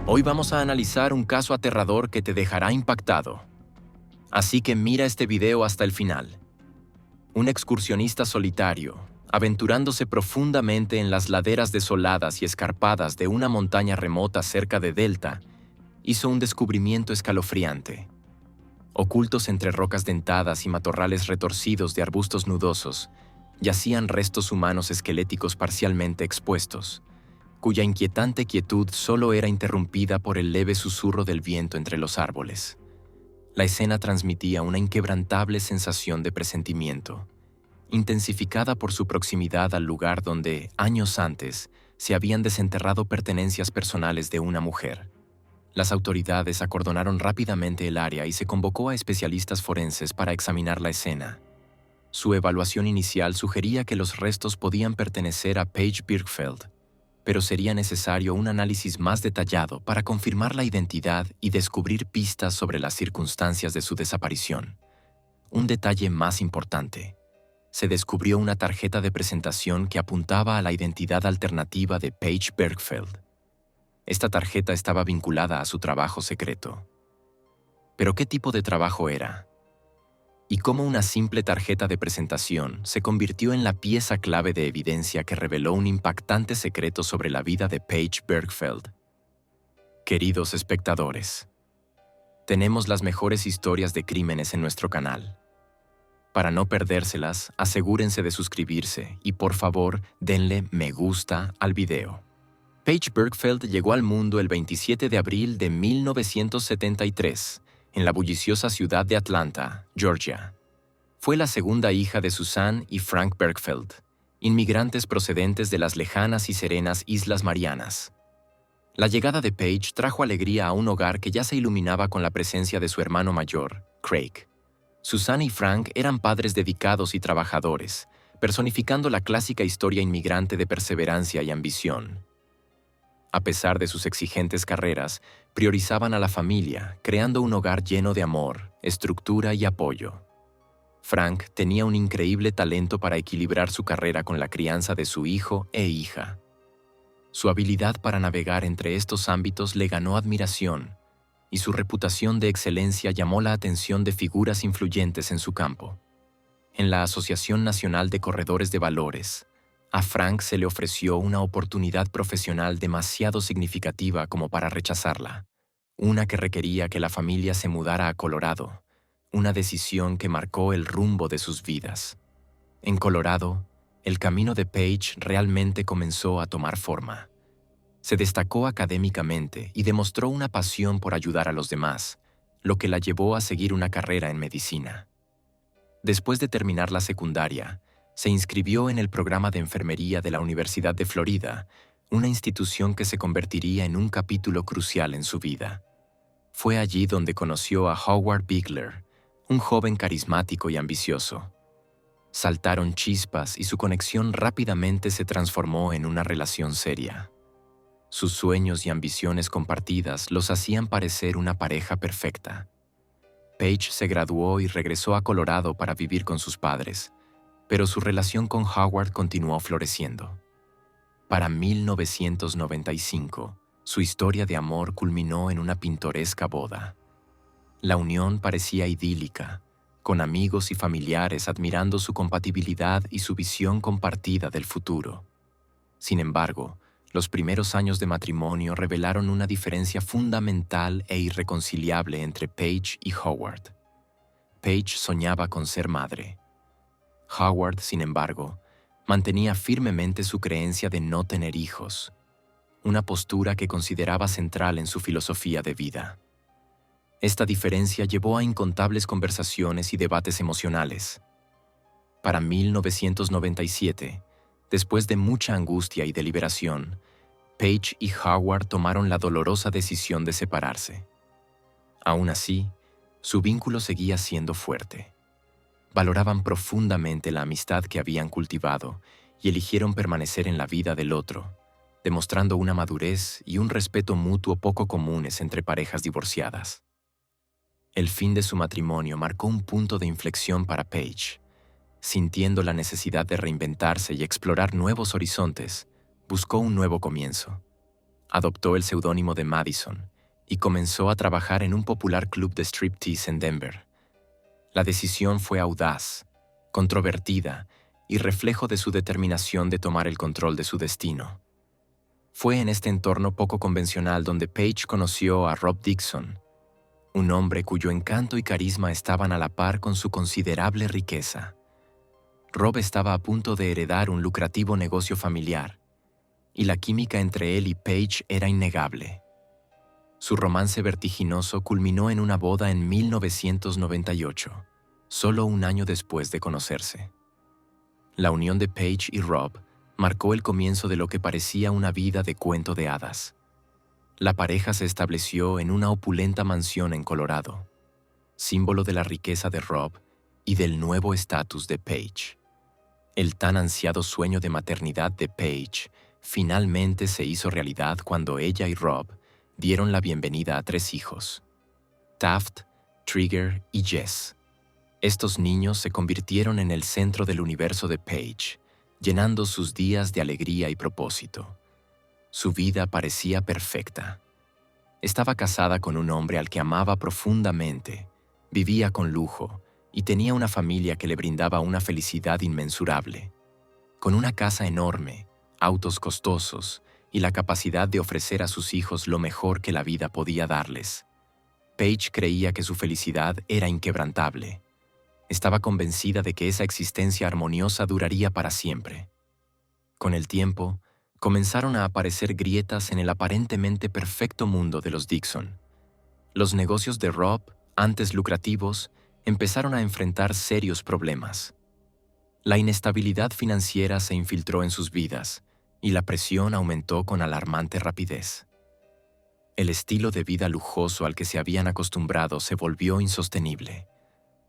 Hoy vamos a analizar un caso aterrador que te dejará impactado. Así que mira este video hasta el final. Un excursionista solitario, aventurándose profundamente en las laderas desoladas y escarpadas de una montaña remota cerca de Delta, hizo un descubrimiento escalofriante. Ocultos entre rocas dentadas y matorrales retorcidos de arbustos nudosos, yacían restos humanos esqueléticos parcialmente expuestos, cuya inquietante quietud solo era interrumpida por el leve susurro del viento entre los árboles. La escena transmitía una inquebrantable sensación de presentimiento, intensificada por su proximidad al lugar donde, años antes, se habían desenterrado pertenencias personales de una mujer. Las autoridades acordonaron rápidamente el área y se convocó a especialistas forenses para examinar la escena. Su evaluación inicial sugería que los restos podían pertenecer a Paige Birkfeld, pero sería necesario un análisis más detallado para confirmar la identidad y descubrir pistas sobre las circunstancias de su desaparición. Un detalle más importante: se descubrió una tarjeta de presentación que apuntaba a la identidad alternativa de Paige Birkfeld. Esta tarjeta estaba vinculada a su trabajo secreto. ¿Pero qué tipo de trabajo era? ¿Y cómo una simple tarjeta de presentación se convirtió en la pieza clave de evidencia que reveló un impactante secreto sobre la vida de Paige Birkfeld? Queridos espectadores, tenemos las mejores historias de crímenes en nuestro canal. Para no perdérselas, asegúrense de suscribirse y por favor denle me gusta al video. Paige Birkfeld llegó al mundo el 27 de abril de 1973, en la bulliciosa ciudad de Atlanta, Georgia. Fue la segunda hija de Susan y Frank Birkfeld, inmigrantes procedentes de las lejanas y serenas Islas Marianas. La llegada de Paige trajo alegría a un hogar que ya se iluminaba con la presencia de su hermano mayor, Craig. Susan y Frank eran padres dedicados y trabajadores, personificando la clásica historia inmigrante de perseverancia y ambición. A pesar de sus exigentes carreras, priorizaban a la familia, creando un hogar lleno de amor, estructura y apoyo. Frank tenía un increíble talento para equilibrar su carrera con la crianza de su hijo e hija. Su habilidad para navegar entre estos ámbitos le ganó admiración, y su reputación de excelencia llamó la atención de figuras influyentes en su campo. En la Asociación Nacional de Corredores de Valores, a Frank se le ofreció una oportunidad profesional demasiado significativa como para rechazarla, una que requería que la familia se mudara a Colorado, una decisión que marcó el rumbo de sus vidas. En Colorado, el camino de Paige realmente comenzó a tomar forma. Se destacó académicamente y demostró una pasión por ayudar a los demás, lo que la llevó a seguir una carrera en medicina. Después de terminar la secundaria, se inscribió en el programa de enfermería de la Universidad de Florida, una institución que se convertiría en un capítulo crucial en su vida. Fue allí donde conoció a Howard Bigler, un joven carismático y ambicioso. Saltaron chispas y su conexión rápidamente se transformó en una relación seria. Sus sueños y ambiciones compartidas los hacían parecer una pareja perfecta. Paige se graduó y regresó a Colorado para vivir con sus padres, pero su relación con Howard continuó floreciendo. Para 1995, su historia de amor culminó en una pintoresca boda. La unión parecía idílica, con amigos y familiares admirando su compatibilidad y su visión compartida del futuro. Sin embargo, los primeros años de matrimonio revelaron una diferencia fundamental e irreconciliable entre Paige y Howard. Paige soñaba con ser madre. Howard, sin embargo, mantenía firmemente su creencia de no tener hijos, una postura que consideraba central en su filosofía de vida. Esta diferencia llevó a incontables conversaciones y debates emocionales. Para 1997, después de mucha angustia y deliberación, Paige y Howard tomaron la dolorosa decisión de separarse. Aún así, su vínculo seguía siendo fuerte. Valoraban profundamente la amistad que habían cultivado y eligieron permanecer en la vida del otro, demostrando una madurez y un respeto mutuo poco comunes entre parejas divorciadas. El fin de su matrimonio marcó un punto de inflexión para Paige. Sintiendo la necesidad de reinventarse y explorar nuevos horizontes, buscó un nuevo comienzo. Adoptó el seudónimo de Madison y comenzó a trabajar en un popular club de striptease en Denver. La decisión fue audaz, controvertida y reflejo de su determinación de tomar el control de su destino. Fue en este entorno poco convencional donde Paige conoció a Rob Dixon, un hombre cuyo encanto y carisma estaban a la par con su considerable riqueza. Rob estaba a punto de heredar un lucrativo negocio familiar, y la química entre él y Paige era innegable. Su romance vertiginoso culminó en una boda en 1998, solo un año después de conocerse. La unión de Paige y Rob marcó el comienzo de lo que parecía una vida de cuento de hadas. La pareja se estableció en una opulenta mansión en Colorado, símbolo de la riqueza de Rob y del nuevo estatus de Paige. El tan ansiado sueño de maternidad de Paige finalmente se hizo realidad cuando ella y Rob dieron la bienvenida a 3 hijos: Taft, Trigger y Jess. Estos niños se convirtieron en el centro del universo de Paige, llenando sus días de alegría y propósito. Su vida parecía perfecta. Estaba casada con un hombre al que amaba profundamente, vivía con lujo y tenía una familia que le brindaba una felicidad inmensurable. Con una casa enorme, autos costosos y la capacidad de ofrecer a sus hijos lo mejor que la vida podía darles, Paige creía que su felicidad era inquebrantable. Estaba convencida de que esa existencia armoniosa duraría para siempre. Con el tiempo, comenzaron a aparecer grietas en el aparentemente perfecto mundo de los Dixon. Los negocios de Rob, antes lucrativos, empezaron a enfrentar serios problemas. La inestabilidad financiera se infiltró en sus vidas y la presión aumentó con alarmante rapidez. El estilo de vida lujoso al que se habían acostumbrado se volvió insostenible.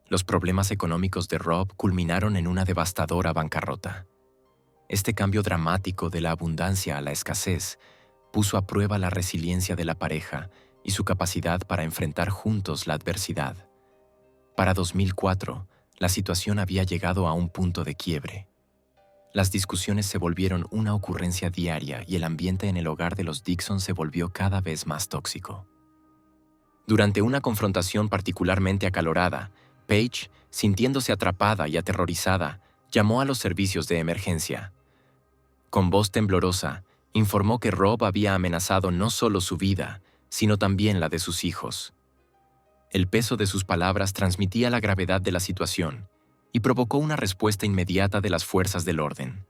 Los problemas económicos de Rob culminaron en una devastadora bancarrota. Este cambio dramático de la abundancia a la escasez puso a prueba la resiliencia de la pareja y su capacidad para enfrentar juntos la adversidad. Para 2004, la situación había llegado a un punto de quiebre. Las discusiones se volvieron una ocurrencia diaria y el ambiente en el hogar de los Dixon se volvió cada vez más tóxico. Durante una confrontación particularmente acalorada, Paige, sintiéndose atrapada y aterrorizada, llamó a los servicios de emergencia. Con voz temblorosa, informó que Rob había amenazado no solo su vida, sino también la de sus hijos. El peso de sus palabras transmitía la gravedad de la situación y provocó una respuesta inmediata de las fuerzas del orden.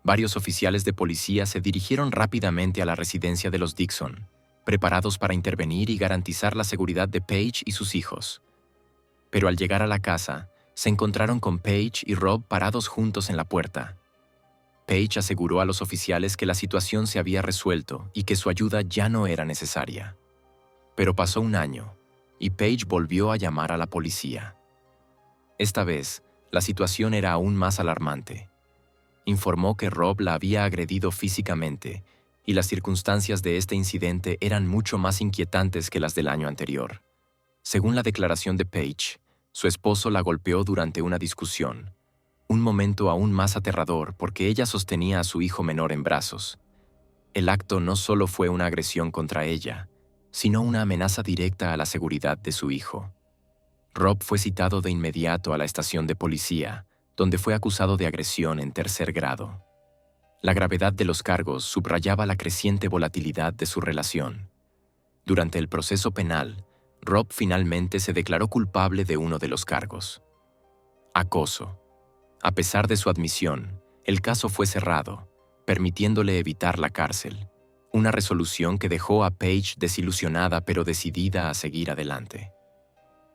Varios oficiales de policía se dirigieron rápidamente a la residencia de los Dixon, preparados para intervenir y garantizar la seguridad de Paige y sus hijos. Pero al llegar a la casa, se encontraron con Paige y Rob parados juntos en la puerta. Paige aseguró a los oficiales que la situación se había resuelto y que su ayuda ya no era necesaria. Pero pasó un año, y Paige volvió a llamar a la policía. Esta vez, la situación era aún más alarmante. Informó que Rob la había agredido físicamente, y las circunstancias de este incidente eran mucho más inquietantes que las del año anterior. Según la declaración de Paige, su esposo la golpeó durante una discusión, un momento aún más aterrador porque ella sostenía a su hijo menor en brazos. El acto no solo fue una agresión contra ella, sino una amenaza directa a la seguridad de su hijo. Rob fue citado de inmediato a la estación de policía, donde fue acusado de agresión en 3er grado. La gravedad de los cargos subrayaba la creciente volatilidad de su relación. Durante el proceso penal, Rob finalmente se declaró culpable de uno de los cargos: acoso. A pesar de su admisión, el caso fue cerrado, permitiéndole evitar la cárcel, una resolución que dejó a Paige desilusionada pero decidida a seguir adelante.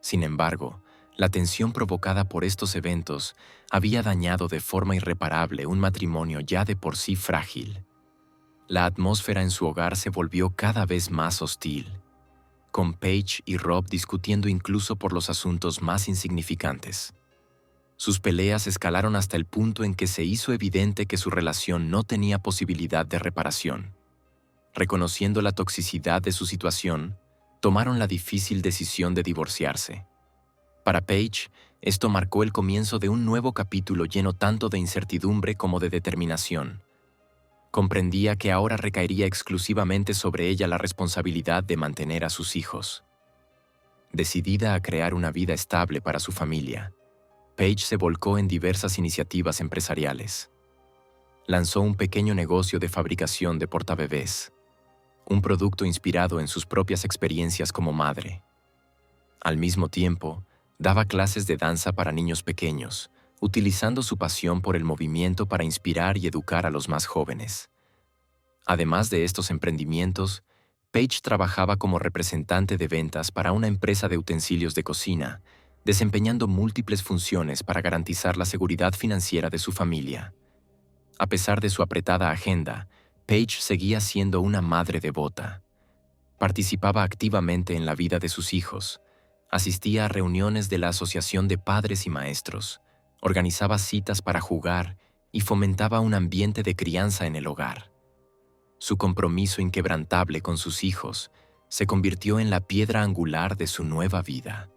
Sin embargo, la tensión provocada por estos eventos había dañado de forma irreparable un matrimonio ya de por sí frágil. La atmósfera en su hogar se volvió cada vez más hostil, con Paige y Rob discutiendo incluso por los asuntos más insignificantes. Sus peleas escalaron hasta el punto en que se hizo evidente que su relación no tenía posibilidad de reparación. Reconociendo la toxicidad de su situación, tomaron la difícil decisión de divorciarse. Para Paige, esto marcó el comienzo de un nuevo capítulo lleno tanto de incertidumbre como de determinación. Comprendía que ahora recaería exclusivamente sobre ella la responsabilidad de mantener a sus hijos. Decidida a crear una vida estable para su familia, Paige se volcó en diversas iniciativas empresariales. Lanzó un pequeño negocio de fabricación de portabebés, un producto inspirado en sus propias experiencias como madre. Al mismo tiempo, daba clases de danza para niños pequeños, utilizando su pasión por el movimiento para inspirar y educar a los más jóvenes. Además de estos emprendimientos, Paige trabajaba como representante de ventas para una empresa de utensilios de cocina, desempeñando múltiples funciones para garantizar la seguridad financiera de su familia. A pesar de su apretada agenda, Paige seguía siendo una madre devota. Participaba activamente en la vida de sus hijos, asistía a reuniones de la Asociación de Padres y Maestros, organizaba citas para jugar y fomentaba un ambiente de crianza en el hogar. Su compromiso inquebrantable con sus hijos se convirtió en la piedra angular de su nueva vida.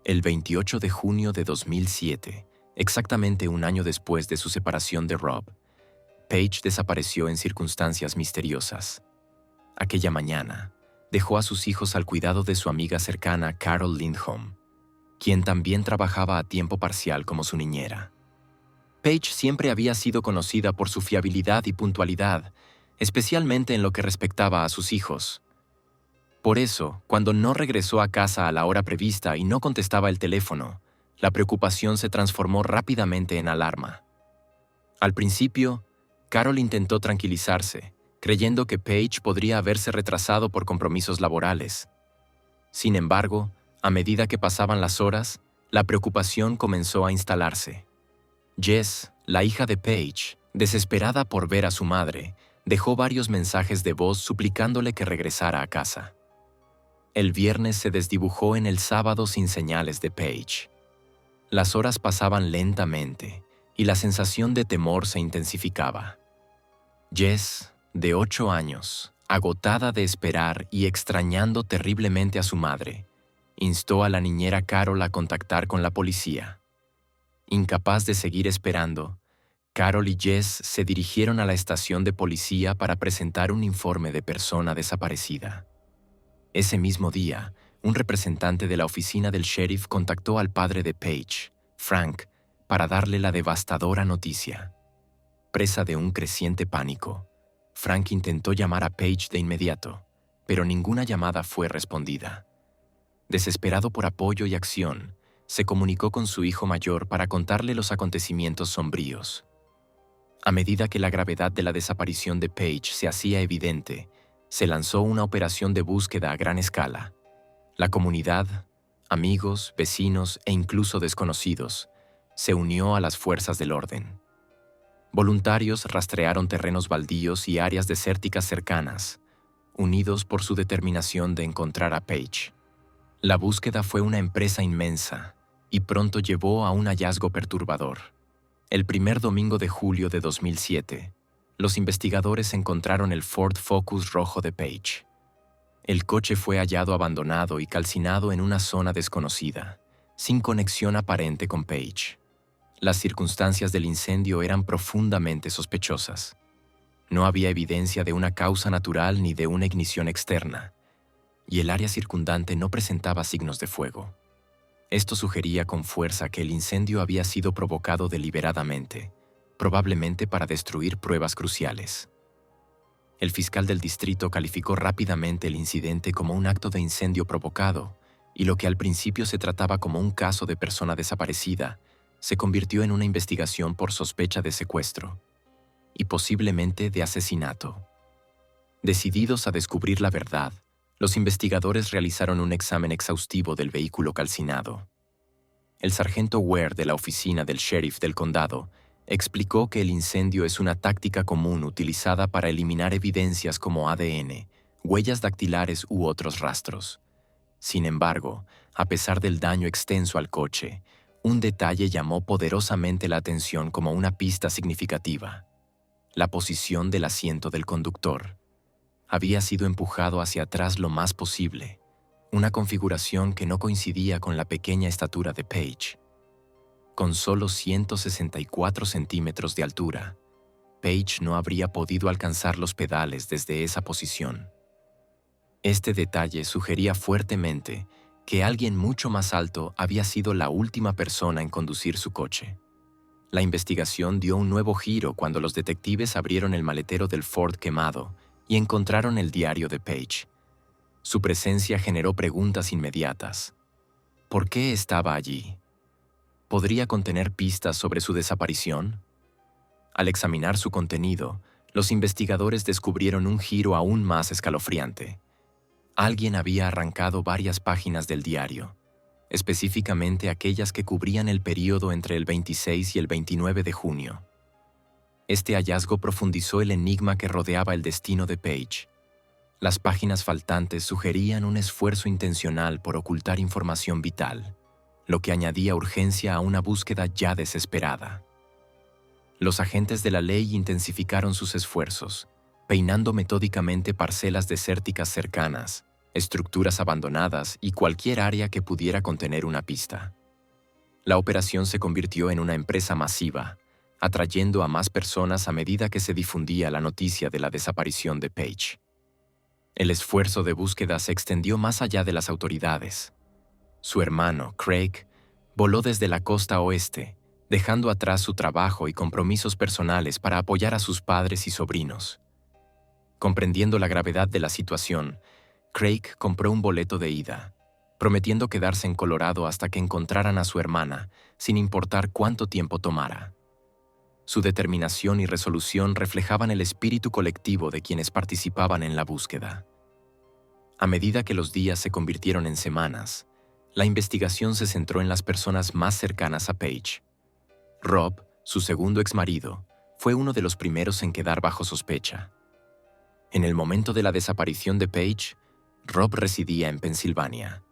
El 28 de junio de 2007, exactamente un año después de su separación de Rob, Paige desapareció en circunstancias misteriosas. Aquella mañana, dejó a sus hijos al cuidado de su amiga cercana Carol Lindholm, quien también trabajaba a tiempo parcial como su niñera. Paige siempre había sido conocida por su fiabilidad y puntualidad, especialmente en lo que respectaba a sus hijos. Por eso, cuando no regresó a casa a la hora prevista y no contestaba el teléfono, la preocupación se transformó rápidamente en alarma. Al principio, Carol intentó tranquilizarse, creyendo que Paige podría haberse retrasado por compromisos laborales. Sin embargo, a medida que pasaban las horas, la preocupación comenzó a instalarse. Jess, la hija de Paige, desesperada por ver a su madre, dejó varios mensajes de voz suplicándole que regresara a casa. El viernes se desdibujó en el sábado sin señales de Paige. Las horas pasaban lentamente y la sensación de temor se intensificaba. Jess, de 8 años, agotada de esperar y extrañando terriblemente a su madre, instó a la niñera Carol a contactar con la policía. Incapaz de seguir esperando, Carol y Jess se dirigieron a la estación de policía para presentar un informe de persona desaparecida. Ese mismo día, un representante de la oficina del sheriff contactó al padre de Paige, Frank, para darle la devastadora noticia. Presa de un creciente pánico, Frank intentó llamar a Paige de inmediato, pero ninguna llamada fue respondida. Desesperado por apoyo y acción, se comunicó con su hijo mayor para contarle los acontecimientos sombríos. A medida que la gravedad de la desaparición de Paige se hacía evidente, se lanzó una operación de búsqueda a gran escala. La comunidad, amigos, vecinos e incluso desconocidos, se unió a las fuerzas del orden. Voluntarios rastrearon terrenos baldíos y áreas desérticas cercanas, unidos por su determinación de encontrar a Paige. La búsqueda fue una empresa inmensa y pronto llevó a un hallazgo perturbador. El primer domingo de julio de 2007, los investigadores encontraron el Ford Focus rojo de Paige. El coche fue hallado abandonado y calcinado en una zona desconocida, sin conexión aparente con Paige. Las circunstancias del incendio eran profundamente sospechosas. No había evidencia de una causa natural ni de una ignición externa, y el área circundante no presentaba signos de fuego. Esto sugería con fuerza que el incendio había sido provocado deliberadamente, probablemente para destruir pruebas cruciales. El fiscal del distrito calificó rápidamente el incidente como un acto de incendio provocado, y lo que al principio se trataba como un caso de persona desaparecida, se convirtió en una investigación por sospecha de secuestro y posiblemente de asesinato. Decididos a descubrir la verdad, los investigadores realizaron un examen exhaustivo del vehículo calcinado. El sargento Ware de la oficina del sheriff del condado explicó que el incendio es una táctica común utilizada para eliminar evidencias como ADN, huellas dactilares u otros rastros. Sin embargo, a pesar del daño extenso al coche, un detalle llamó poderosamente la atención como una pista significativa: la posición del asiento del conductor. Había sido empujado hacia atrás lo más posible, una configuración que no coincidía con la pequeña estatura de Paige. Con solo 164 centímetros de altura, Paige no habría podido alcanzar los pedales desde esa posición. Este detalle sugería fuertemente que alguien mucho más alto había sido la última persona en conducir su coche. La investigación dio un nuevo giro cuando los detectives abrieron el maletero del Ford quemado y encontraron el diario de Paige. Su presencia generó preguntas inmediatas. ¿Por qué estaba allí? ¿Podría contener pistas sobre su desaparición? Al examinar su contenido, los investigadores descubrieron un giro aún más escalofriante. Alguien había arrancado varias páginas del diario, específicamente aquellas que cubrían el período entre el 26 y el 29 de junio. Este hallazgo profundizó el enigma que rodeaba el destino de Paige. Las páginas faltantes sugerían un esfuerzo intencional por ocultar información vital, lo que añadía urgencia a una búsqueda ya desesperada. Los agentes de la ley intensificaron sus esfuerzos, peinando metódicamente parcelas desérticas cercanas, estructuras abandonadas y cualquier área que pudiera contener una pista. La operación se convirtió en una empresa masiva, atrayendo a más personas a medida que se difundía la noticia de la desaparición de Paige. El esfuerzo de búsqueda se extendió más allá de las autoridades. Su hermano, Craig, voló desde la costa oeste, dejando atrás su trabajo y compromisos personales para apoyar a sus padres y sobrinos. Comprendiendo la gravedad de la situación, Craig compró un boleto de ida, prometiendo quedarse en Colorado hasta que encontraran a su hermana, sin importar cuánto tiempo tomara. Su determinación y resolución reflejaban el espíritu colectivo de quienes participaban en la búsqueda. A medida que los días se convirtieron en semanas, la investigación se centró en las personas más cercanas a Paige. Rob, su segundo exmarido, fue uno de los primeros en quedar bajo sospecha. En el momento de la desaparición de Paige, Rob residía en Pensilvania.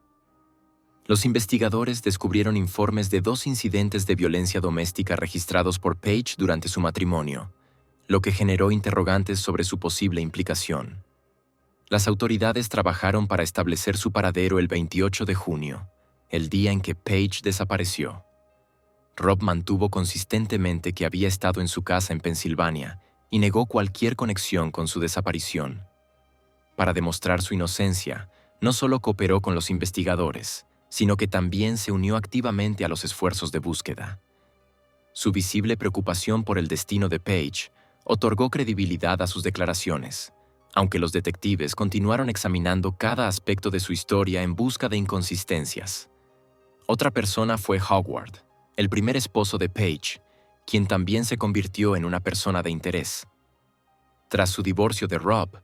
Los investigadores descubrieron informes de 2 incidentes de violencia doméstica registrados por Paige durante su matrimonio, lo que generó interrogantes sobre su posible implicación. Las autoridades trabajaron para establecer su paradero el 28 de junio, el día en que Paige desapareció. Rob mantuvo consistentemente que había estado en su casa en Pensilvania y negó cualquier conexión con su desaparición. Para demostrar su inocencia, no solo cooperó con los investigadores, sino que también se unió activamente a los esfuerzos de búsqueda. Su visible preocupación por el destino de Paige otorgó credibilidad a sus declaraciones, aunque los detectives continuaron examinando cada aspecto de su historia en busca de inconsistencias. Otra persona fue Howard, el primer esposo de Paige, quien también se convirtió en una persona de interés. Tras su divorcio de Rob,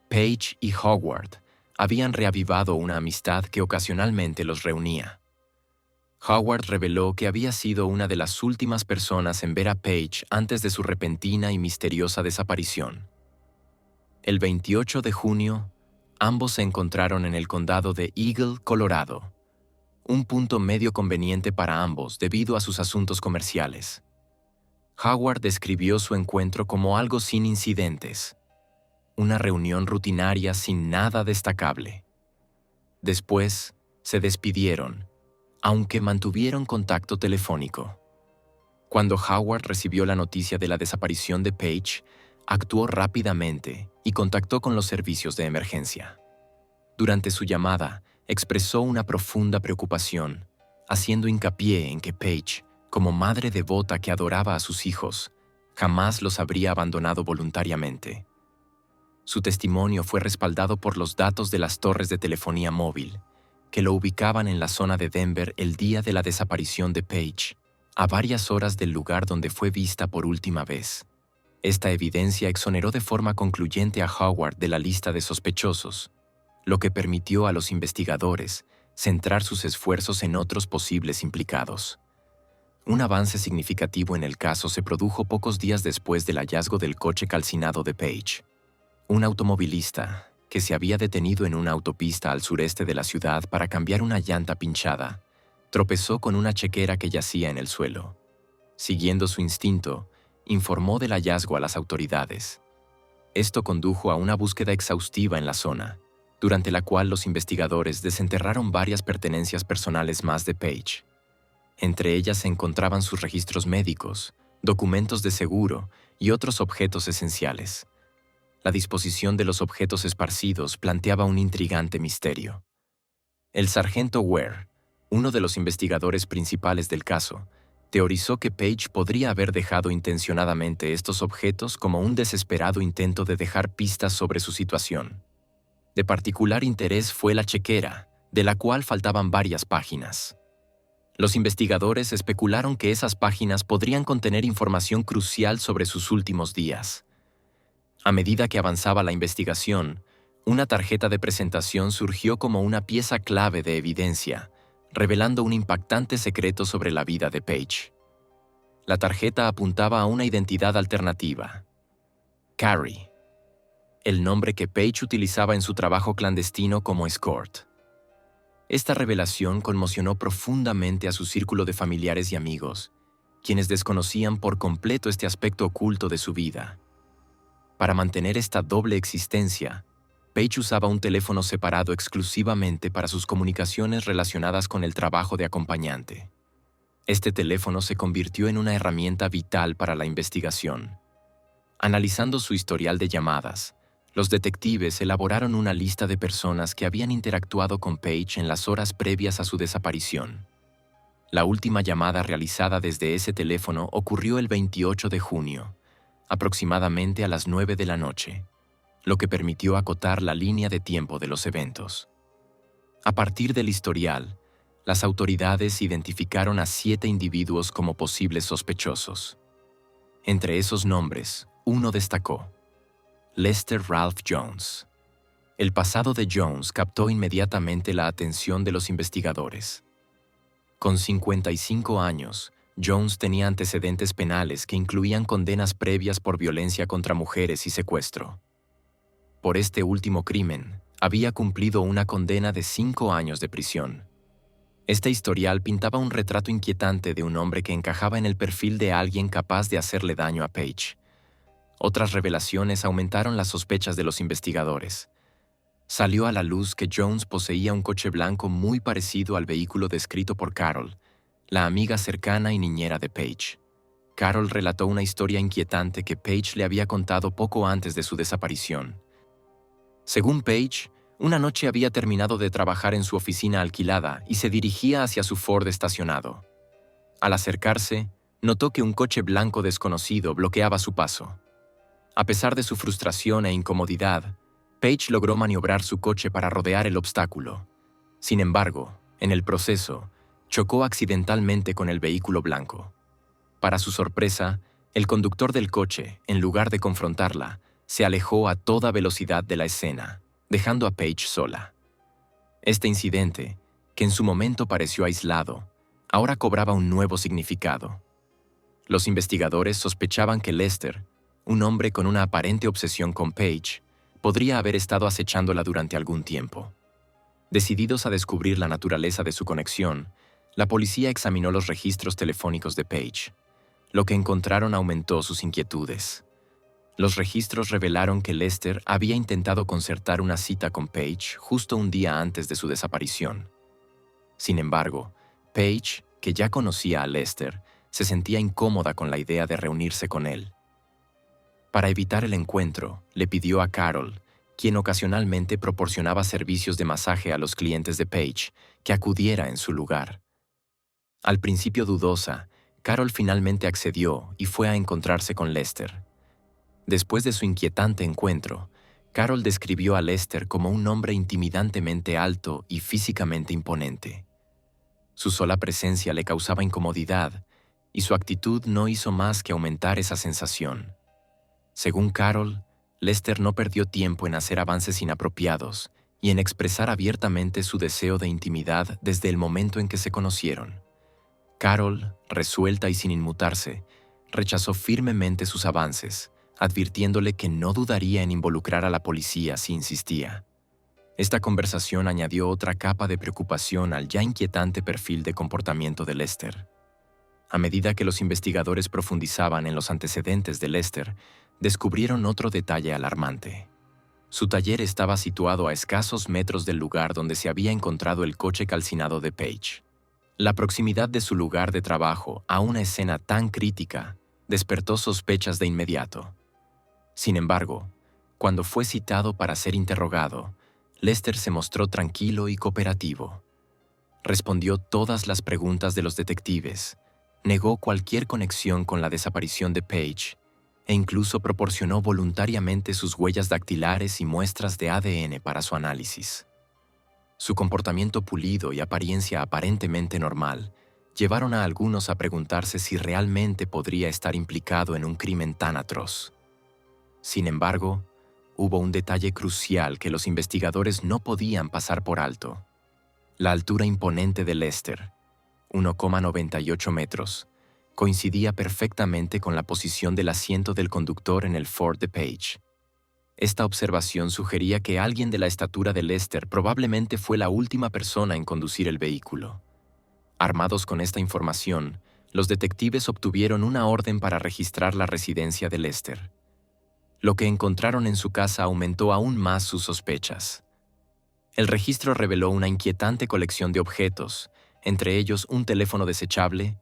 Paige y Howard habían reavivado una amistad que ocasionalmente los reunía. Howard reveló que había sido una de las últimas personas en ver a Paige antes de su repentina y misteriosa desaparición. El 28 de junio, ambos se encontraron en el condado de Eagle, Colorado, un punto medio conveniente para ambos debido a sus asuntos comerciales. Howard describió su encuentro como algo sin incidentes, una reunión rutinaria sin nada destacable. Después, se despidieron, aunque mantuvieron contacto telefónico. Cuando Howard recibió la noticia de la desaparición de Paige, actuó rápidamente y contactó con los servicios de emergencia. Durante su llamada, expresó una profunda preocupación, haciendo hincapié en que Paige, como madre devota que adoraba a sus hijos, jamás los habría abandonado voluntariamente. Su testimonio fue respaldado por los datos de las torres de telefonía móvil, que lo ubicaban en la zona de Denver el día de la desaparición de Paige, a varias horas del lugar donde fue vista por última vez. Esta evidencia exoneró de forma concluyente a Howard de la lista de sospechosos, lo que permitió a los investigadores centrar sus esfuerzos en otros posibles implicados. Un avance significativo en el caso se produjo pocos días después del hallazgo del coche calcinado de Paige. Un automovilista, que se había detenido en una autopista al sureste de la ciudad para cambiar una llanta pinchada, tropezó con una chequera que yacía en el suelo. Siguiendo su instinto, informó del hallazgo a las autoridades. Esto condujo a una búsqueda exhaustiva en la zona, durante la cual los investigadores desenterraron varias pertenencias personales más de Paige. Entre ellas se encontraban sus registros médicos, documentos de seguro y otros objetos esenciales. La disposición de los objetos esparcidos planteaba un intrigante misterio. El sargento Ware, uno de los investigadores principales del caso, teorizó que Page podría haber dejado intencionadamente estos objetos como un desesperado intento de dejar pistas sobre su situación. De particular interés fue la chequera, de la cual faltaban varias páginas. Los investigadores especularon que esas páginas podrían contener información crucial sobre sus últimos días. A medida que avanzaba la investigación, una tarjeta de presentación surgió como una pieza clave de evidencia, revelando un impactante secreto sobre la vida de Page. La tarjeta apuntaba a una identidad alternativa: Carrie, el nombre que Page utilizaba en su trabajo clandestino como escort. Esta revelación conmocionó profundamente a su círculo de familiares y amigos, quienes desconocían por completo este aspecto oculto de su vida. Para mantener esta doble existencia, Page usaba un teléfono separado exclusivamente para sus comunicaciones relacionadas con el trabajo de acompañante. Este teléfono se convirtió en una herramienta vital para la investigación. Analizando su historial de llamadas, los detectives elaboraron una lista de personas que habían interactuado con Page en las horas previas a su desaparición. La última llamada realizada desde ese teléfono ocurrió el 28 de junio, aproximadamente a las 9 de la noche, lo que permitió acotar la línea de tiempo de los eventos. A partir del historial, las autoridades identificaron a 7 individuos como posibles sospechosos. Entre esos nombres, uno destacó: Lester Ralph Jones. El pasado de Jones captó inmediatamente la atención de los investigadores. Con 55 años, Jones tenía antecedentes penales que incluían condenas previas por violencia contra mujeres y secuestro. Por este último crimen, había cumplido una condena de 5 años de prisión. Este historial pintaba un retrato inquietante de un hombre que encajaba en el perfil de alguien capaz de hacerle daño a Page. Otras revelaciones aumentaron las sospechas de los investigadores. Salió a la luz que Jones poseía un coche blanco muy parecido al vehículo descrito por Carol, la amiga cercana y niñera de Page. Carol relató una historia inquietante que Page le había contado poco antes de su desaparición. Según Page, una noche había terminado de trabajar en su oficina alquilada y se dirigía hacia su Ford estacionado. Al acercarse, notó que un coche blanco desconocido bloqueaba su paso. A pesar de su frustración e incomodidad, Page logró maniobrar su coche para rodear el obstáculo. Sin embargo, en el proceso, chocó accidentalmente con el vehículo blanco. Para su sorpresa, el conductor del coche, en lugar de confrontarla, se alejó a toda velocidad de la escena, dejando a Page sola. Este incidente, que en su momento pareció aislado, ahora cobraba un nuevo significado. Los investigadores sospechaban que Lester, un hombre con una aparente obsesión con Page, podría haber estado acechándola durante algún tiempo. Decididos a descubrir la naturaleza de su conexión, la policía examinó los registros telefónicos de Page. Lo que encontraron aumentó sus inquietudes. Los registros revelaron que Lester había intentado concertar una cita con Page justo un día antes de su desaparición. Sin embargo, Page, que ya conocía a Lester, se sentía incómoda con la idea de reunirse con él. Para evitar el encuentro, le pidió a Carol, quien ocasionalmente proporcionaba servicios de masaje a los clientes de Page, que acudiera en su lugar. Al principio dudosa, Carol finalmente accedió y fue a encontrarse con Lester. Después de su inquietante encuentro, Carol describió a Lester como un hombre intimidantemente alto y físicamente imponente. Su sola presencia le causaba incomodidad, y su actitud no hizo más que aumentar esa sensación. Según Carol, Lester no perdió tiempo en hacer avances inapropiados y en expresar abiertamente su deseo de intimidad desde el momento en que se conocieron. Carol, resuelta y sin inmutarse, rechazó firmemente sus avances, advirtiéndole que no dudaría en involucrar a la policía si insistía. Esta conversación añadió otra capa de preocupación al ya inquietante perfil de comportamiento de Lester. A medida que los investigadores profundizaban en los antecedentes de Lester, descubrieron otro detalle alarmante. Su taller estaba situado a escasos metros del lugar donde se había encontrado el coche calcinado de Page. La proximidad de su lugar de trabajo a una escena tan crítica despertó sospechas de inmediato. Sin embargo, cuando fue citado para ser interrogado, Lester se mostró tranquilo y cooperativo. Respondió todas las preguntas de los detectives, negó cualquier conexión con la desaparición de Paige e incluso proporcionó voluntariamente sus huellas dactilares y muestras de ADN para su análisis. Su comportamiento pulido y apariencia aparentemente normal llevaron a algunos a preguntarse si realmente podría estar implicado en un crimen tan atroz. Sin embargo, hubo un detalle crucial que los investigadores no podían pasar por alto. La altura imponente de Lester, 1,98 metros, coincidía perfectamente con la posición del asiento del conductor en el Ford de Paige. Esta observación sugería que alguien de la estatura de Lester probablemente fue la última persona en conducir el vehículo. Armados con esta información, los detectives obtuvieron una orden para registrar la residencia de Lester. Lo que encontraron en su casa aumentó aún más sus sospechas. El registro reveló una inquietante colección de objetos, entre ellos un teléfono desechable,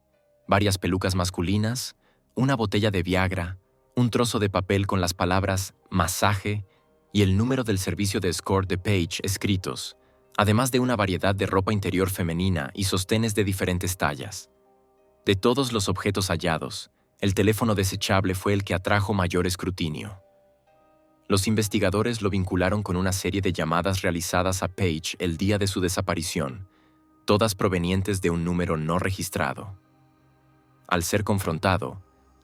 varias pelucas masculinas, una botella de Viagra, un trozo de papel con las palabras «masaje» y el número del servicio de escort de Paige escritos, además de una variedad de ropa interior femenina y sostenes de diferentes tallas. De todos los objetos hallados, el teléfono desechable fue el que atrajo mayor escrutinio. Los investigadores lo vincularon con una serie de llamadas realizadas a Paige el día de su desaparición, todas provenientes de un número no registrado. Al ser confrontado,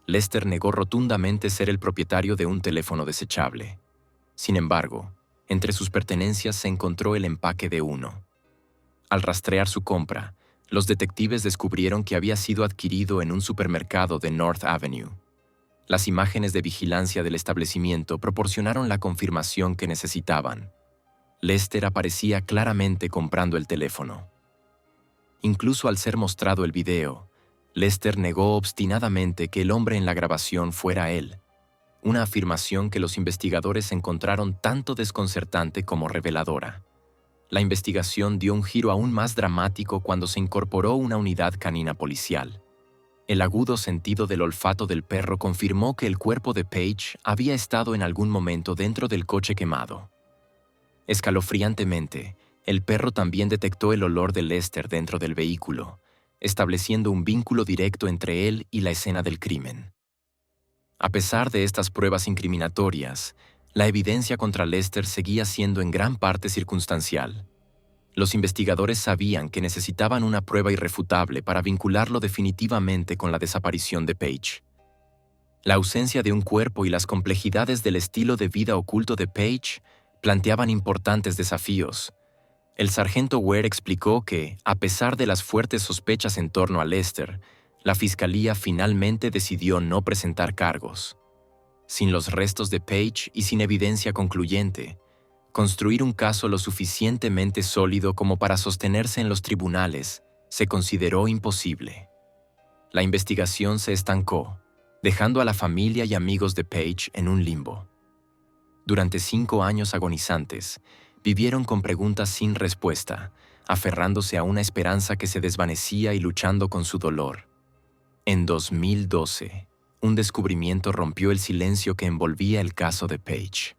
Lester negó rotundamente ser el propietario de un teléfono desechable. Sin embargo, entre sus pertenencias se encontró el empaque de uno. Al rastrear su compra, los detectives descubrieron que había sido adquirido en un supermercado de North Avenue. Las imágenes de vigilancia del establecimiento proporcionaron la confirmación que necesitaban. Lester aparecía claramente comprando el teléfono. Incluso al ser mostrado el video, Lester negó obstinadamente que el hombre en la grabación fuera él, una afirmación que los investigadores encontraron tanto desconcertante como reveladora. La investigación dio un giro aún más dramático cuando se incorporó una unidad canina policial. El agudo sentido del olfato del perro confirmó que el cuerpo de Paige había estado en algún momento dentro del coche quemado. Escalofriantemente, el perro también detectó el olor de Lester dentro del vehículo, estableciendo un vínculo directo entre él y la escena del crimen. A pesar de estas pruebas incriminatorias, la evidencia contra Lester seguía siendo en gran parte circunstancial. Los investigadores sabían que necesitaban una prueba irrefutable para vincularlo definitivamente con la desaparición de Paige. La ausencia de un cuerpo y las complejidades del estilo de vida oculto de Paige planteaban importantes desafíos. El sargento Ware explicó que, a pesar de las fuertes sospechas en torno a Lester, la fiscalía finalmente decidió no presentar cargos. Sin los restos de Paige y sin evidencia concluyente, construir un caso lo suficientemente sólido como para sostenerse en los tribunales se consideró imposible. La investigación se estancó, dejando a la familia y amigos de Paige en un limbo. Durante 5 años agonizantes, vivieron con preguntas sin respuesta, aferrándose a una esperanza que se desvanecía y luchando con su dolor. En 2012, un descubrimiento rompió el silencio que envolvía el caso de Paige.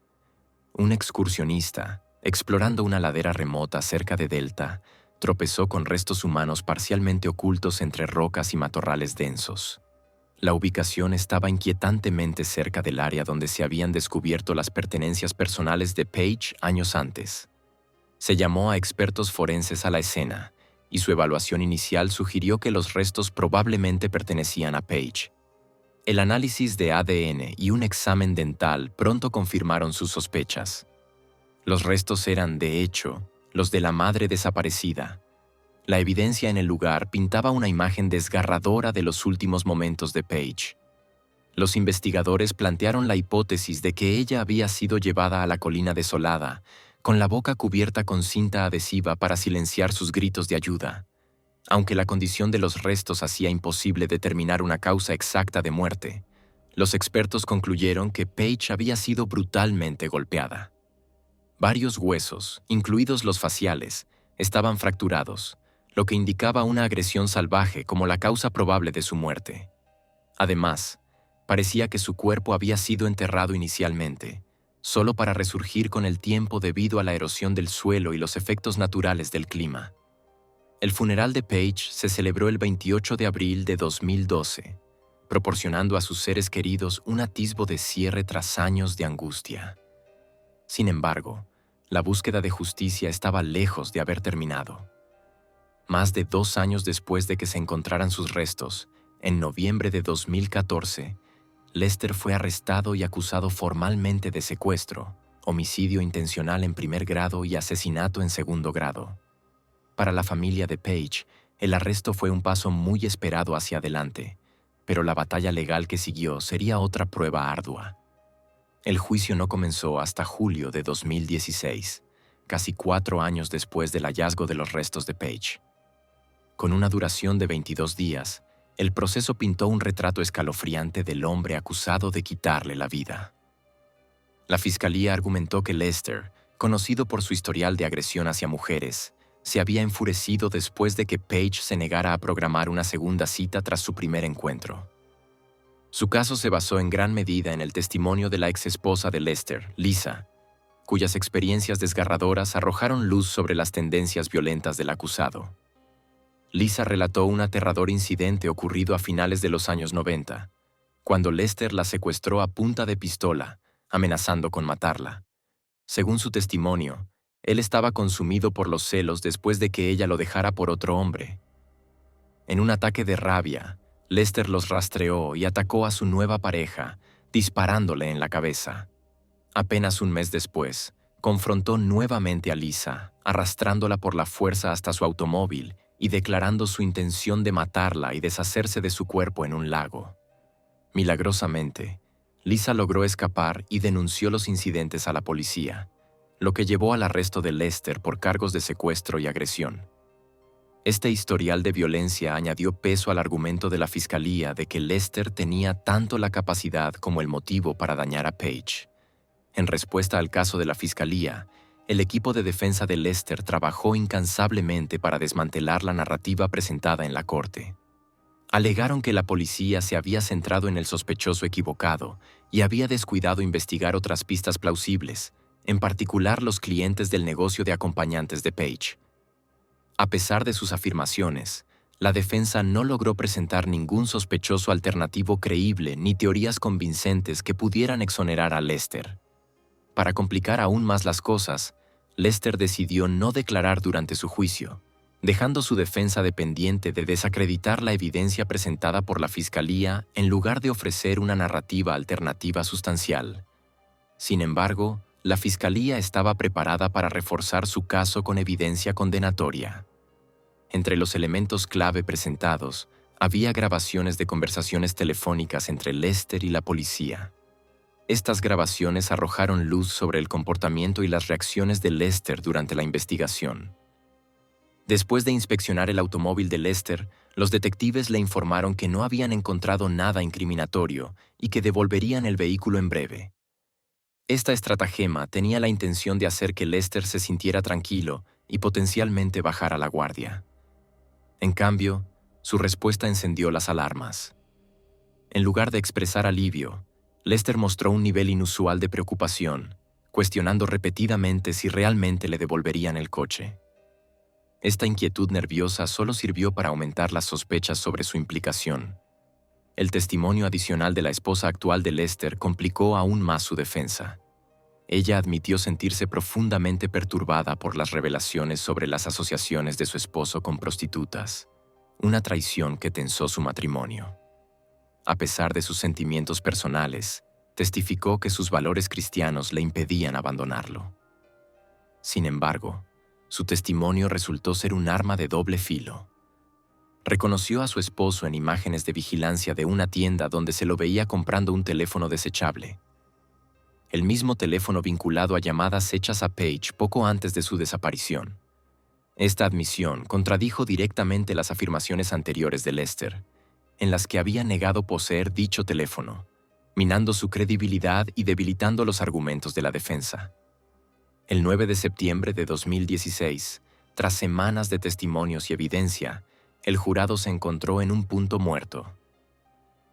Un excursionista, explorando una ladera remota cerca de Delta, tropezó con restos humanos parcialmente ocultos entre rocas y matorrales densos. La ubicación estaba inquietantemente cerca del área donde se habían descubierto las pertenencias personales de Paige años antes. Se llamó a expertos forenses a la escena, y su evaluación inicial sugirió que los restos probablemente pertenecían a Paige. El análisis de ADN y un examen dental pronto confirmaron sus sospechas. Los restos eran, de hecho, los de la madre desaparecida. La evidencia en el lugar pintaba una imagen desgarradora de los últimos momentos de Paige. Los investigadores plantearon la hipótesis de que ella había sido llevada a la colina desolada, con la boca cubierta con cinta adhesiva para silenciar sus gritos de ayuda. Aunque la condición de los restos hacía imposible determinar una causa exacta de muerte, los expertos concluyeron que Paige había sido brutalmente golpeada. Varios huesos, incluidos los faciales, estaban fracturados, lo que indicaba una agresión salvaje como la causa probable de su muerte. Además, Parecía que su cuerpo había sido enterrado inicialmente, solo para resurgir con el tiempo debido a la erosión del suelo y los efectos naturales del clima. El funeral de Page se celebró el 28 de abril de 2012, proporcionando a sus seres queridos un atisbo de cierre tras años de angustia. Sin embargo, la búsqueda de justicia estaba lejos de haber terminado. Más de 2 años después de que se encontraran sus restos, en noviembre de 2014, Lester fue arrestado y acusado formalmente de secuestro, homicidio intencional en primer grado y asesinato en segundo grado. Para la familia de Page, el arresto fue un paso muy esperado hacia adelante, pero la batalla legal que siguió sería otra prueba ardua. El juicio no comenzó hasta julio de 2016, casi 4 años después del hallazgo de los restos de Page. Con una duración de 22 días, el proceso pintó un retrato escalofriante del hombre acusado de quitarle la vida. La fiscalía argumentó que Lester, conocido por su historial de agresión hacia mujeres, se había enfurecido después de que Page se negara a programar una segunda cita tras su primer encuentro. Su caso se basó en gran medida en el testimonio de la exesposa de Lester, Lisa, cuyas experiencias desgarradoras arrojaron luz sobre las tendencias violentas del acusado. Lisa relató un aterrador incidente ocurrido a finales de los años 90, cuando Lester la secuestró a punta de pistola, amenazando con matarla. Según su testimonio, él estaba consumido por los celos después de que ella lo dejara por otro hombre. En un ataque de rabia, Lester los rastreó y atacó a su nueva pareja, disparándole en la cabeza. Apenas un mes después, confrontó nuevamente a Lisa, arrastrándola por la fuerza hasta su automóvil y declarando su intención de matarla y deshacerse de su cuerpo en un lago. Milagrosamente, Lisa logró escapar y denunció los incidentes a la policía, lo que llevó al arresto de Lester por cargos de secuestro y agresión. Este historial de violencia añadió peso al argumento de la fiscalía de que Lester tenía tanto la capacidad como el motivo para dañar a Page. En respuesta al caso de la fiscalía, el equipo de defensa de Lester trabajó incansablemente para desmantelar la narrativa presentada en la corte. Alegaron que la policía se había centrado en el sospechoso equivocado y había descuidado investigar otras pistas plausibles, en particular los clientes del negocio de acompañantes de Page. A pesar de sus afirmaciones, la defensa no logró presentar ningún sospechoso alternativo creíble ni teorías convincentes que pudieran exonerar a Lester. Para complicar aún más las cosas, Lester decidió no declarar durante su juicio, dejando su defensa dependiente de desacreditar la evidencia presentada por la fiscalía en lugar de ofrecer una narrativa alternativa sustancial. Sin embargo, la fiscalía estaba preparada para reforzar su caso con evidencia condenatoria. Entre los elementos clave presentados, había grabaciones de conversaciones telefónicas entre Lester y la policía. Estas grabaciones arrojaron luz sobre el comportamiento y las reacciones de Lester durante la investigación. Después de inspeccionar el automóvil de Lester, los detectives le informaron que no habían encontrado nada incriminatorio y que devolverían el vehículo en breve. Esta estratagema tenía la intención de hacer que Lester se sintiera tranquilo y potencialmente bajara la guardia. En cambio, su respuesta encendió las alarmas. En lugar de expresar alivio, Lester mostró un nivel inusual de preocupación, cuestionando repetidamente si realmente le devolverían el coche. Esta inquietud nerviosa solo sirvió para aumentar las sospechas sobre su implicación. El testimonio adicional de la esposa actual de Lester complicó aún más su defensa. Ella admitió sentirse profundamente perturbada por las revelaciones sobre las asociaciones de su esposo con prostitutas, una traición que tensó su matrimonio. A pesar de sus sentimientos personales, testificó que sus valores cristianos le impedían abandonarlo. Sin embargo, su testimonio resultó ser un arma de doble filo. Reconoció a su esposo en imágenes de vigilancia de una tienda donde se lo veía comprando un teléfono desechable. El mismo teléfono vinculado a llamadas hechas a Page poco antes de su desaparición. Esta admisión contradijo directamente las afirmaciones anteriores de Lester, en las que había negado poseer dicho teléfono, minando su credibilidad y debilitando los argumentos de la defensa. El 9 de septiembre de 2016, tras semanas de testimonios y evidencia, el jurado se encontró en un punto muerto.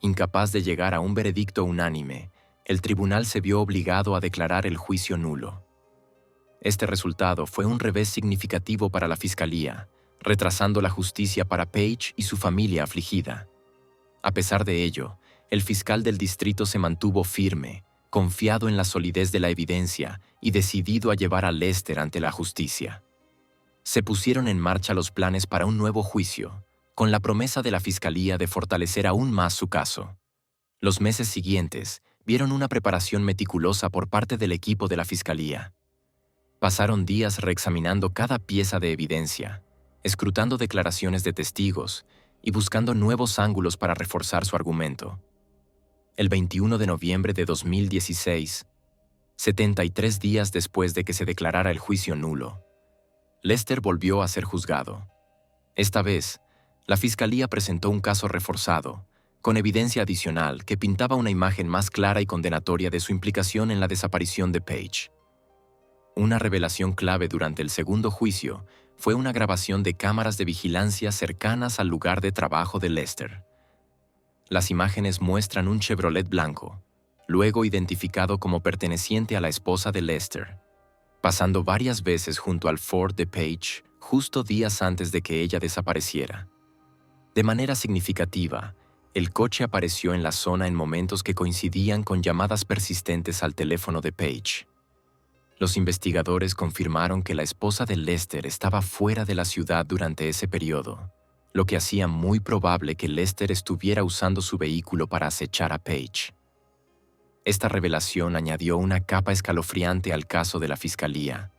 Incapaz de llegar a un veredicto unánime, el tribunal se vio obligado a declarar el juicio nulo. Este resultado fue un revés significativo para la fiscalía, retrasando la justicia para Page y su familia afligida. A pesar de ello, el fiscal del distrito se mantuvo firme, confiado en la solidez de la evidencia y decidido a llevar a Lester ante la justicia. Se pusieron en marcha los planes para un nuevo juicio, con la promesa de la fiscalía de fortalecer aún más su caso. Los meses siguientes vieron una preparación meticulosa por parte del equipo de la fiscalía. Pasaron días reexaminando cada pieza de evidencia, escrutando declaraciones de testigos y buscando nuevos ángulos para reforzar su argumento. El 21 de noviembre de 2016, 73 días después de que se declarara el juicio nulo, Lester volvió a ser juzgado. Esta vez, la fiscalía presentó un caso reforzado, con evidencia adicional que pintaba una imagen más clara y condenatoria de su implicación en la desaparición de Page. Una revelación clave durante el segundo juicio fue una grabación de cámaras de vigilancia cercanas al lugar de trabajo de Lester. Las imágenes muestran un Chevrolet blanco, luego identificado como perteneciente a la esposa de Lester, pasando varias veces junto al Ford de Page justo días antes de que ella desapareciera. De manera significativa, el coche apareció en la zona en momentos que coincidían con llamadas persistentes al teléfono de Page. Los investigadores confirmaron que la esposa de Lester estaba fuera de la ciudad durante ese periodo, lo que hacía muy probable que Lester estuviera usando su vehículo para acechar a Page. Esta revelación añadió una capa escalofriante al caso de la fiscalía,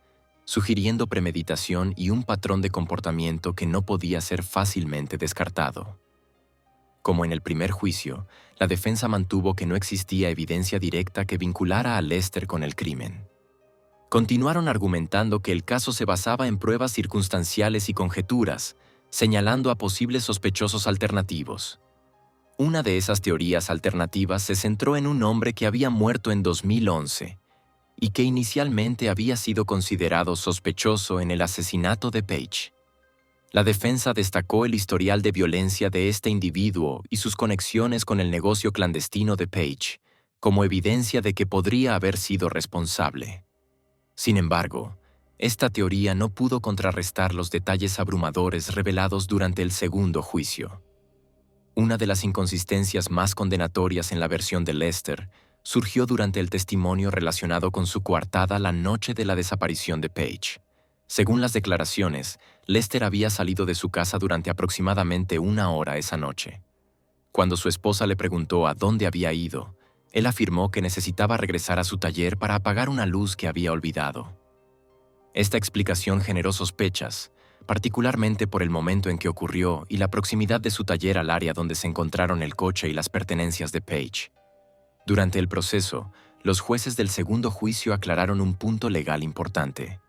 sugiriendo premeditación y un patrón de comportamiento que no podía ser fácilmente descartado. Como en el primer juicio, la defensa mantuvo que no existía evidencia directa que vinculara a Lester con el crimen. Continuaron argumentando que el caso se basaba en pruebas circunstanciales y conjeturas, señalando a posibles sospechosos alternativos. Una de esas teorías alternativas se centró en un hombre que había muerto en 2011 y que inicialmente había sido considerado sospechoso en el asesinato de Page. La defensa destacó el historial de violencia de este individuo y sus conexiones con el negocio clandestino de Page, como evidencia de que podría haber sido responsable. Sin embargo, esta teoría no pudo contrarrestar los detalles abrumadores revelados durante el segundo juicio. Una de las inconsistencias más condenatorias en la versión de Lester surgió durante el testimonio relacionado con su coartada la noche de la desaparición de Page. Según las declaraciones, Lester había salido de su casa durante aproximadamente 1 hora esa noche. Cuando su esposa le preguntó a dónde había ido, él afirmó que necesitaba regresar a su taller para apagar una luz que había olvidado. Esta explicación generó sospechas, particularmente por el momento en que ocurrió y la proximidad de su taller al área donde se encontraron el coche y las pertenencias de Page. Durante el proceso, los jueces del segundo juicio aclararon un punto legal importante.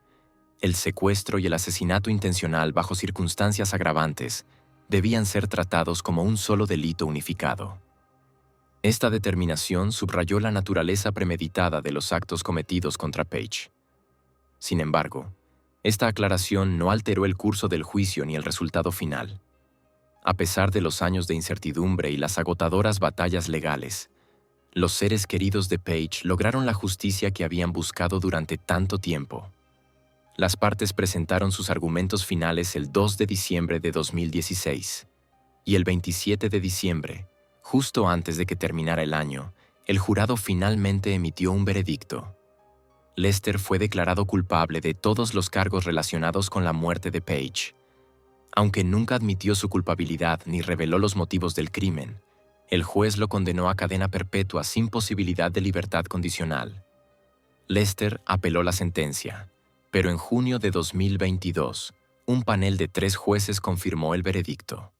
El secuestro y el asesinato intencional bajo circunstancias agravantes debían ser tratados como un solo delito unificado. Esta determinación subrayó la naturaleza premeditada de los actos cometidos contra Page. Sin embargo, esta aclaración no alteró el curso del juicio ni el resultado final. A pesar de los años de incertidumbre y las agotadoras batallas legales, los seres queridos de Page lograron la justicia que habían buscado durante tanto tiempo. Las partes presentaron sus argumentos finales el 2 de diciembre de 2016, y el 27 de diciembre, justo antes de que terminara el año, el jurado finalmente emitió un veredicto. Lester fue declarado culpable de todos los cargos relacionados con la muerte de Page. Aunque nunca admitió su culpabilidad ni reveló los motivos del crimen, el juez lo condenó a cadena perpetua sin posibilidad de libertad condicional. Lester apeló la sentencia, pero en junio de 2022, un panel de 3 jueces confirmó el veredicto.